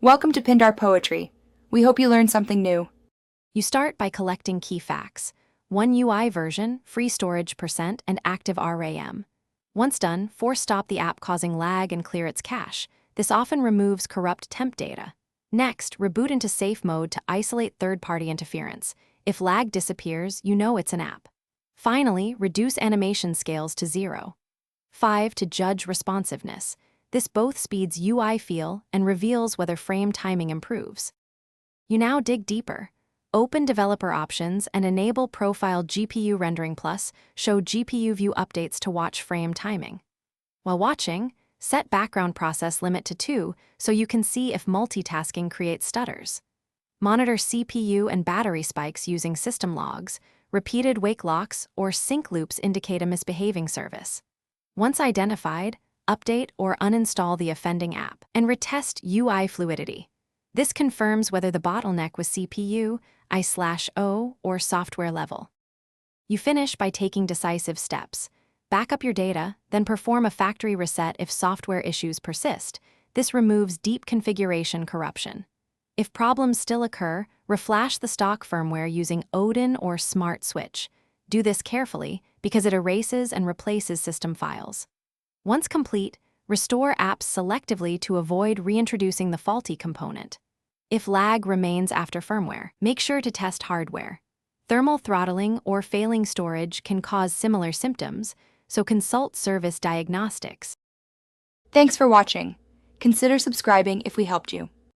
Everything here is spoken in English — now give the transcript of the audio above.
Welcome to Pindar Poetry. We hope you learned something new. You start by collecting key facts: one UI version, free storage %, and active RAM. Once done, force stop the app causing lag and clear its cache. This often removes corrupt temp data. Next, reboot into safe mode to isolate third-party interference. If lag disappears, you know it's an app. Finally, reduce animation scales to 0. 5. To judge responsiveness. This both speeds UI feel and reveals whether frame timing improves. You now dig deeper. Open Developer Options and enable Profile GPU Rendering Plus. Show GPU view updates to watch frame timing. While watching, set background process limit to 2 so you can see if multitasking creates stutters. Monitor CPU and battery spikes using system logs. Repeated wake locks or sync loops indicate a misbehaving service. Once identified, update or uninstall the offending app and retest UI fluidity. This confirms whether the bottleneck was CPU, I/O, or software level. You finish by taking decisive steps. Back up your data, then perform a factory reset if software issues persist. This removes deep configuration corruption. If problems still occur, reflash the stock firmware using Odin or Smart Switch. Do this carefully because it erases and replaces system files. Once complete, restore apps selectively to avoid reintroducing the faulty component. If lag remains after firmware, make sure to test hardware. Thermal throttling or failing storage can cause similar symptoms, so consult service diagnostics. Thanks for watching. Consider subscribing if we helped you.